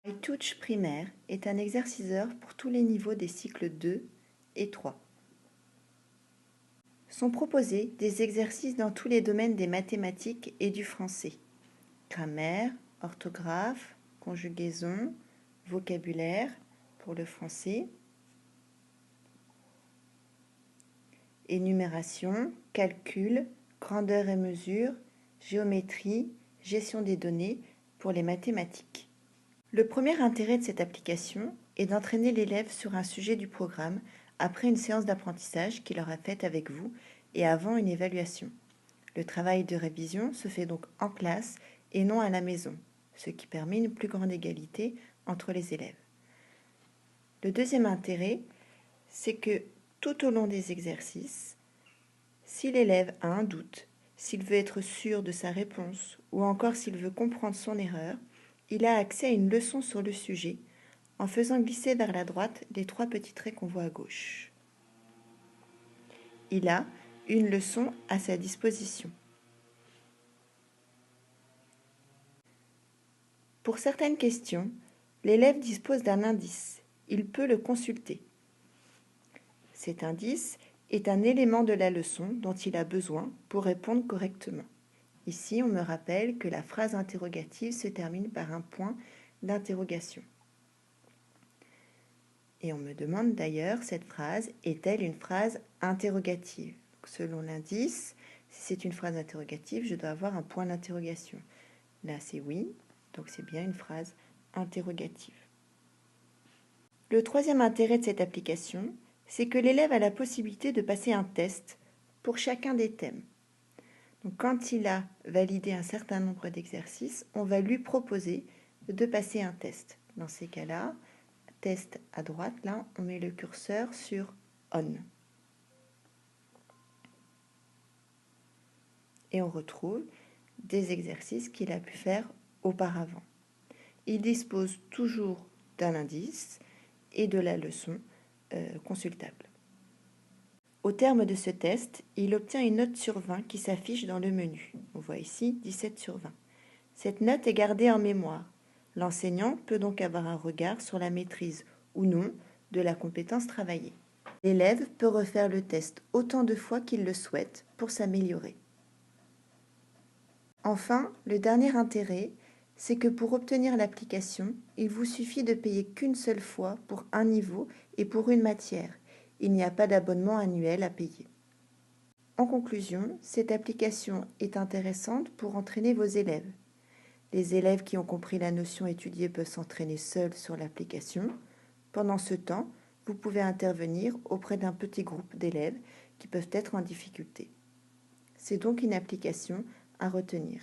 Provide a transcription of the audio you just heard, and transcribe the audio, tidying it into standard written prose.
iTouch primaire est un exerciceur pour tous les niveaux des cycles 2 et 3. Sont proposés des exercices dans tous les domaines des mathématiques et du français. Grammaire, orthographe, conjugaison, vocabulaire pour le français, énumération, calcul, grandeur et mesure, géométrie, gestion des données pour les mathématiques. Le premier intérêt de cette application est d'entraîner l'élève sur un sujet du programme après une séance d'apprentissage qu'il aura faite avec vous et avant une évaluation. Le travail de révision se fait donc en classe et non à la maison, ce qui permet une plus grande égalité entre les élèves. Le deuxième intérêt, c'est que tout au long des exercices, si l'élève a un doute, s'il veut être sûr de sa réponse ou encore s'il veut comprendre son erreur, il a accès à une leçon sur le sujet en faisant glisser vers la droite les 3 petits traits qu'on voit à gauche. Il a une leçon à sa disposition. Pour certaines questions, l'élève dispose d'un indice. Il peut le consulter. Cet indice est un élément de la leçon dont il a besoin pour répondre correctement. Ici, on me rappelle que la phrase interrogative se termine par un point d'interrogation. Et on me demande d'ailleurs, cette phrase est-elle une phrase interrogative? Selon l'indice, si c'est une phrase interrogative, je dois avoir un point d'interrogation. Là, c'est oui, donc c'est bien une phrase interrogative. Le troisième intérêt de cette application, c'est que l'élève a la possibilité de passer un test pour chacun des thèmes. Donc, quand il a validé un certain nombre d'exercices, on va lui proposer de passer un test. Dans ces cas-là, test à droite, là, on met le curseur sur On. Et on retrouve des exercices qu'il a pu faire auparavant. Il dispose toujours d'un indice et de la leçon consultable. Au terme de ce test, il obtient une note sur 20 qui s'affiche dans le menu. On voit ici 17 sur 20. Cette note est gardée en mémoire. L'enseignant peut donc avoir un regard sur la maîtrise ou non de la compétence travaillée. L'élève peut refaire le test autant de fois qu'il le souhaite pour s'améliorer. Enfin, le dernier intérêt, c'est que pour obtenir l'application, il vous suffit de payer qu'une seule fois pour un niveau et pour une matière. Il n'y a pas d'abonnement annuel à payer. En conclusion, cette application est intéressante pour entraîner vos élèves. Les élèves qui ont compris la notion étudiée peuvent s'entraîner seuls sur l'application. Pendant ce temps, vous pouvez intervenir auprès d'un petit groupe d'élèves qui peuvent être en difficulté. C'est donc une application à retenir.